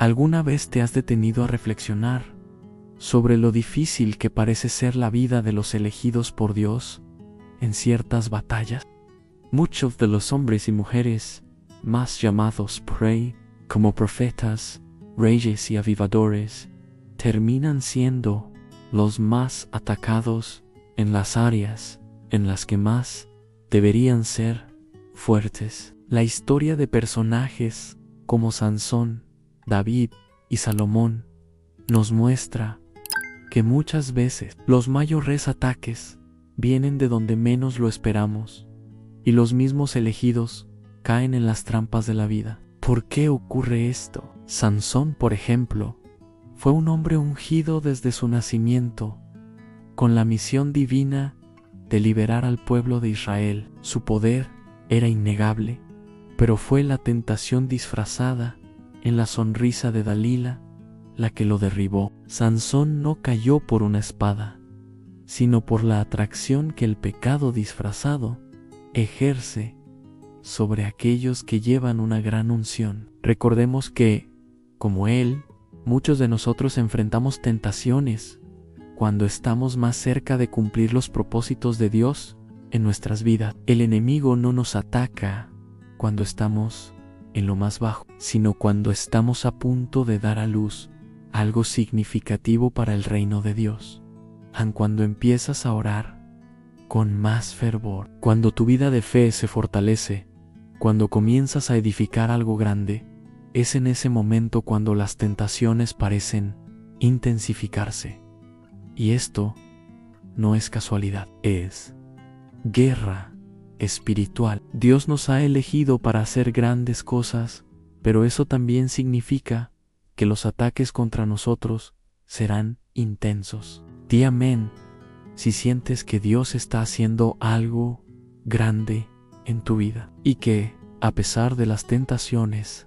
¿Alguna vez te has detenido a reflexionar sobre lo difícil que parece ser la vida de los elegidos por Dios en ciertas batallas? Muchos de los hombres y mujeres más llamados por Él como profetas, reyes y avivadores terminan siendo los más atacados en las áreas en las que más deberían ser fuertes. La historia de personajes como Sansón, David y Salomón nos muestra que muchas veces los mayores ataques vienen de donde menos lo esperamos y los mismos elegidos caen en las trampas de la vida. ¿Por qué ocurre esto? Sansón, por ejemplo, fue un hombre ungido desde su nacimiento con la misión divina de liberar al pueblo de Israel. Su poder era innegable, pero fue la tentación disfrazada en la sonrisa de Dalila la que lo derribó. Sansón no cayó por una espada, sino por la atracción que el pecado disfrazado ejerce sobre aquellos que llevan una gran unción. Recordemos que, como él, muchos de nosotros enfrentamos tentaciones cuando estamos más cerca de cumplir los propósitos de Dios en nuestras vidas. El enemigo no nos ataca cuando estamos en lo más bajo, sino cuando estamos a punto de dar a luz algo significativo para el reino de Dios. Cuando empiezas a orar con más fervor, cuando tu vida de fe se fortalece, cuando comienzas a edificar algo grande, es en ese momento cuando las tentaciones parecen intensificarse. Y esto no es casualidad, es guerra espiritual. Dios nos ha elegido para hacer grandes cosas, pero eso también significa que los ataques contra nosotros serán intensos. Di amén si sientes que Dios está haciendo algo grande en tu vida y que, a pesar de las tentaciones,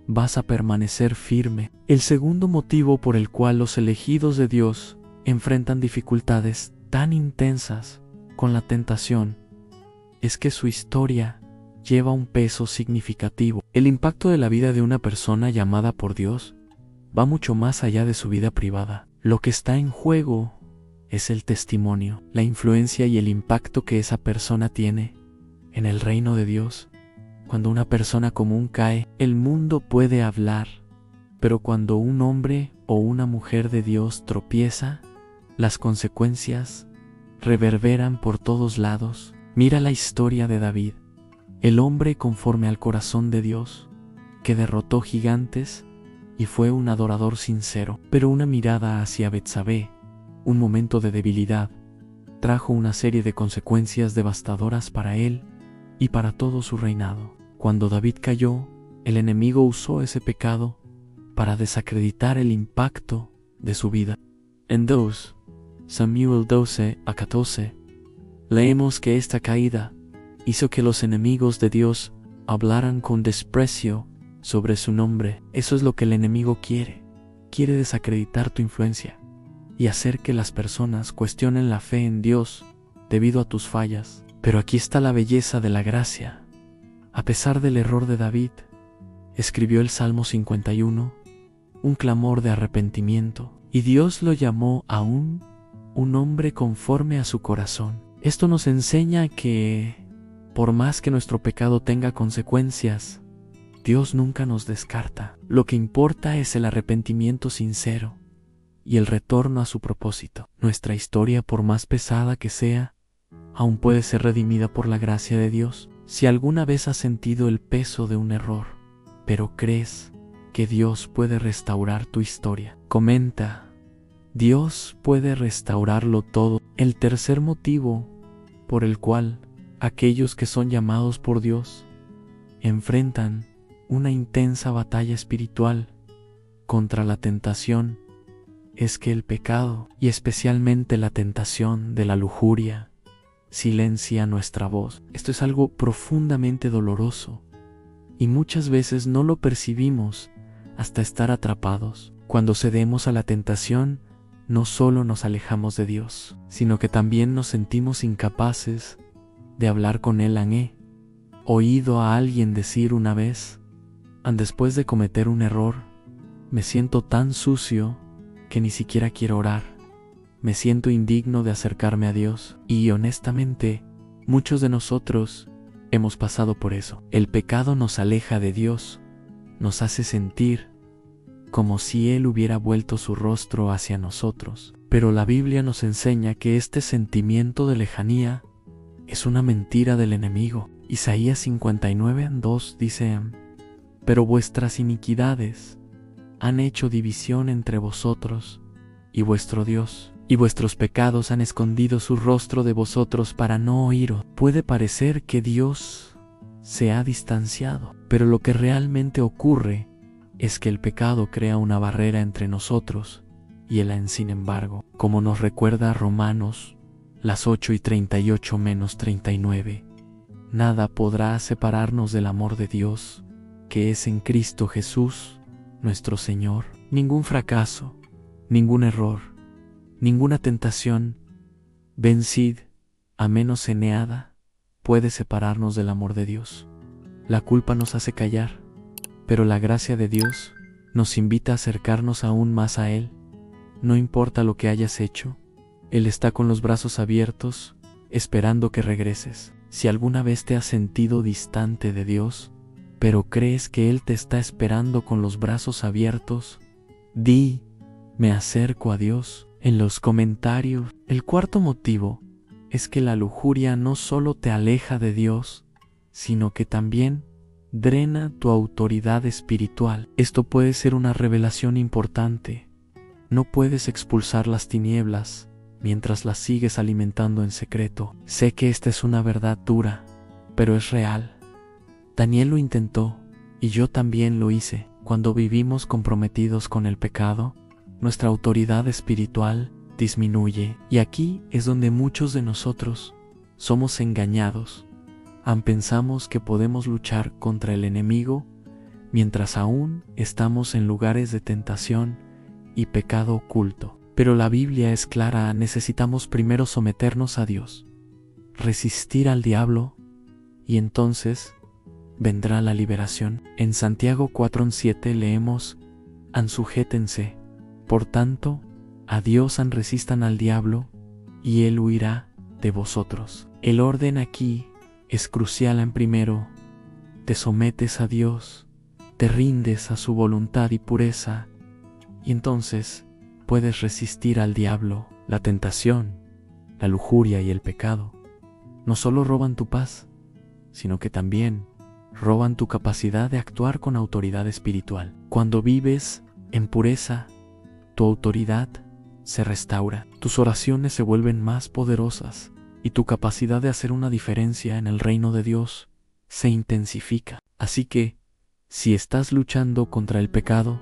vas a permanecer firme. El segundo motivo por el cual los elegidos de Dios enfrentan dificultades tan intensas con la tentación es que su historia lleva un peso significativo. El impacto de la vida de una persona llamada por Dios va mucho más allá de su vida privada. Lo que está en juego es el testimonio, la influencia y el impacto que esa persona tiene en el reino de Dios. Cuando una persona común cae, el mundo puede hablar, pero cuando un hombre o una mujer de Dios tropieza, las consecuencias reverberan por todos lados. Mira la historia de David, el hombre conforme al corazón de Dios, que derrotó gigantes y fue un adorador sincero. Pero una mirada hacia Betsabé, un momento de debilidad, trajo una serie de consecuencias devastadoras para él y para todo su reinado. Cuando David cayó, el enemigo usó ese pecado para desacreditar el impacto de su vida. En 2 Samuel 12-14, leemos que esta caída hizo que los enemigos de Dios hablaran con desprecio sobre su nombre. Eso es lo que el enemigo quiere. Quiere desacreditar tu influencia y hacer que las personas cuestionen la fe en Dios debido a tus fallas. Pero aquí está la belleza de la gracia. A pesar del error de David, escribió el Salmo 51, un clamor de arrepentimiento, y Dios lo llamó aún un hombre conforme a su corazón. Esto nos enseña que, por más que nuestro pecado tenga consecuencias, Dios nunca nos descarta. Lo que importa es el arrepentimiento sincero y el retorno a su propósito. Nuestra historia, por más pesada que sea, aún puede ser redimida por la gracia de Dios. Si alguna vez has sentido el peso de un error, pero crees que Dios puede restaurar tu historia, comenta: Dios puede restaurarlo todo. El tercer motivo por el cual aquellos que son llamados por Dios enfrentan una intensa batalla espiritual contra la tentación es que el pecado, y especialmente la tentación de la lujuria, silencia nuestra voz. Esto es algo profundamente doloroso y muchas veces no lo percibimos hasta estar atrapados. Cuando cedemos a la tentación, no solo nos alejamos de Dios, sino que también nos sentimos incapaces de hablar con Él. He oído a alguien decir una vez, después de cometer un error, Me siento tan sucio que ni siquiera quiero orar. Me siento indigno de acercarme a Dios. Y honestamente, muchos de nosotros hemos pasado por eso. El pecado nos aleja de Dios, nos hace sentir como si Él hubiera vuelto su rostro hacia nosotros. Pero la Biblia nos enseña que este sentimiento de lejanía es una mentira del enemigo. Isaías 59:2 dice: pero vuestras iniquidades han hecho división entre vosotros y vuestro Dios, y vuestros pecados han escondido su rostro de vosotros para no oíros. Puede parecer que Dios se ha distanciado, pero lo que realmente ocurre es que el pecado crea una barrera entre nosotros y Él, sin embargo, como nos recuerda Romanos, las 8:38-39, nada podrá separarnos del amor de Dios, que es en Cristo Jesús, nuestro Señor. Ningún fracaso, ningún error, ninguna tentación, vencid, a menos eneada, puede separarnos del amor de Dios. La culpa nos hace callar, pero la gracia de Dios nos invita a acercarnos aún más a Él. No importa lo que hayas hecho, Él está con los brazos abiertos, esperando que regreses. Si alguna vez te has sentido distante de Dios, pero crees que Él te está esperando con los brazos abiertos, di: me acerco a Dios. En los comentarios, el cuarto motivo es que la lujuria no solo te aleja de Dios, sino que también drena tu autoridad espiritual. Esto puede ser una revelación importante. No puedes expulsar las tinieblas mientras las sigues alimentando en secreto. Sé que esta es una verdad dura, pero es real. Daniel lo intentó, y yo también lo hice. Cuando vivimos comprometidos con el pecado, nuestra autoridad espiritual disminuye, y aquí es donde muchos de nosotros somos engañados. Pensamos que podemos luchar contra el enemigo mientras aún estamos en lugares de tentación y pecado oculto. Pero la Biblia es clara: necesitamos primero someternos a Dios, resistir al diablo, y entonces vendrá la liberación. En Santiago 4:7 leemos: sujétense, por tanto, a Dios resistan al diablo, y Él huirá de vosotros. El orden aquí es crucial. En primero, te sometes a Dios, te rindes a su voluntad y pureza, y entonces puedes resistir al diablo. La tentación, la lujuria y el pecado no solo roban tu paz, sino que también roban tu capacidad de actuar con autoridad espiritual. Cuando vives en pureza, tu autoridad se restaura, tus oraciones se vuelven más poderosas y tu capacidad de hacer una diferencia en el reino de Dios se intensifica. Así que, si estás luchando contra el pecado,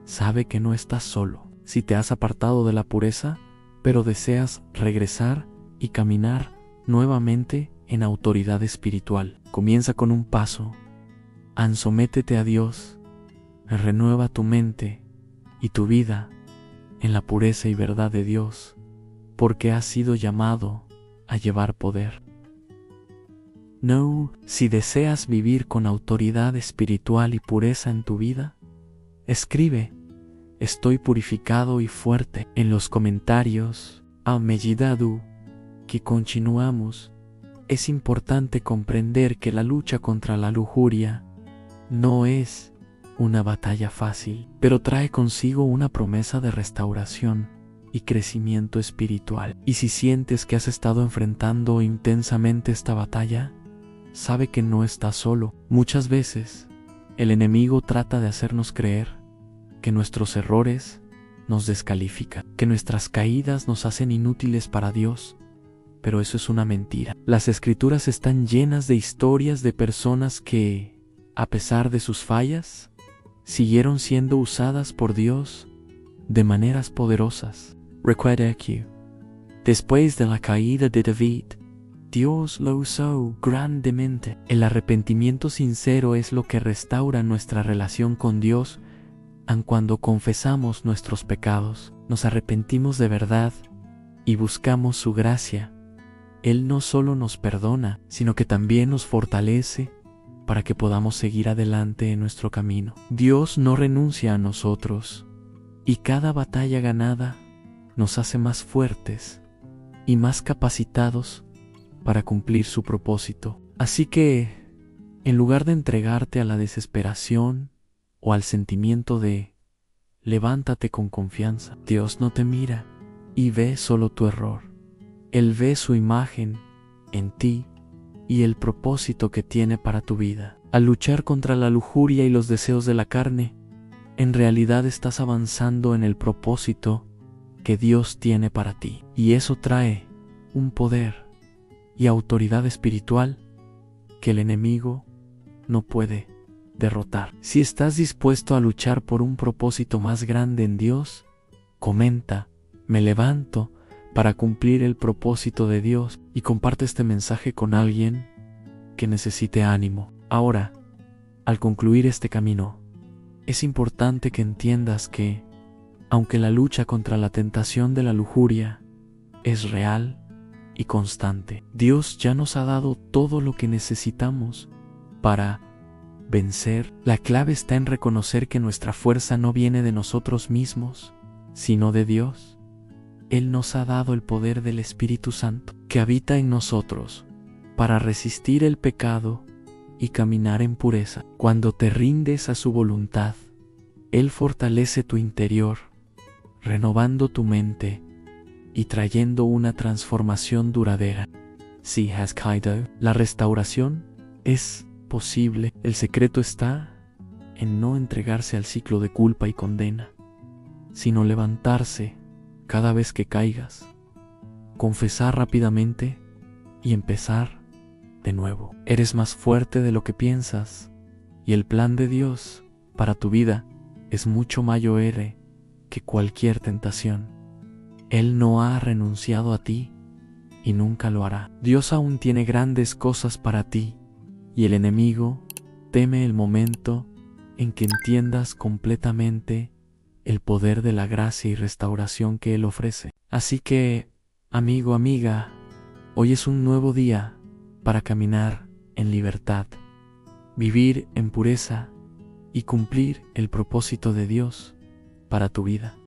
sabe que no estás solo. Si te has apartado de la pureza, pero deseas regresar y caminar nuevamente en autoridad espiritual, comienza con un paso. Sométete a Dios, renueva tu mente y tu vida en la pureza y verdad de Dios, porque has sido llamado a llevar poder. No, si deseas vivir con autoridad espiritual y pureza en tu vida, escribe: estoy purificado y fuerte. En los comentarios, a medida que continuamos, es importante comprender que la lucha contra la lujuria no es una batalla fácil, pero trae consigo una promesa de restauración y crecimiento espiritual. Y si sientes que has estado enfrentando intensamente esta batalla, sabe que no estás solo. Muchas veces, el enemigo trata de hacernos creer que nuestros errores nos descalifican, que nuestras caídas nos hacen inútiles para Dios, pero eso es una mentira. Las Escrituras están llenas de historias de personas que, a pesar de sus fallas, siguieron siendo usadas por Dios de maneras poderosas. Recuerda que, después de la caída de David, Dios lo usó grandemente. El arrepentimiento sincero es lo que restaura nuestra relación con Dios. Cuando confesamos nuestros pecados, nos arrepentimos de verdad y buscamos su gracia, Él no solo nos perdona, sino que también nos fortalece para que podamos seguir adelante en nuestro camino. Dios no renuncia a nosotros, y cada batalla ganada nos hace más fuertes y más capacitados para cumplir su propósito. Así que, en lugar de entregarte a la desesperación o al sentimiento de levántate con confianza, Dios no te mira y ve solo tu error. Él ve su imagen en ti y el propósito que tiene para tu vida. Al luchar contra la lujuria y los deseos de la carne, en realidad estás avanzando en el propósito que Dios tiene para ti. Y eso trae un poder y autoridad espiritual que el enemigo no puede derrotar. Si estás dispuesto a luchar por un propósito más grande en Dios, comenta, me levanto para cumplir el propósito de Dios, y comparte este mensaje con alguien que necesite ánimo. Ahora, al concluir este camino, es importante que entiendas que, aunque la lucha contra la tentación de la lujuria es real y constante, Dios ya nos ha dado todo lo que necesitamos para vencer. La clave está en reconocer que nuestra fuerza no viene de nosotros mismos, sino de Dios. Él nos ha dado el poder del Espíritu Santo que habita en nosotros para resistir el pecado y caminar en pureza. Cuando te rindes a su voluntad, Él fortalece tu interior, renovando tu mente y trayendo una transformación duradera. Si has caído, la restauración es posible. El secreto está en no entregarse al ciclo de culpa y condena, sino levantarse cada vez que caigas, confesar rápidamente y empezar de nuevo. Eres más fuerte de lo que piensas, y el plan de Dios para tu vida es mucho mayor que cualquier tentación. Él no ha renunciado a ti y nunca lo hará. Dios aún tiene grandes cosas para ti, y el enemigo teme el momento en que entiendas completamente el poder de la gracia y restauración que Él ofrece. Así que, amigo, amiga, hoy es un nuevo día para caminar en libertad, vivir en pureza y cumplir el propósito de Dios para tu vida.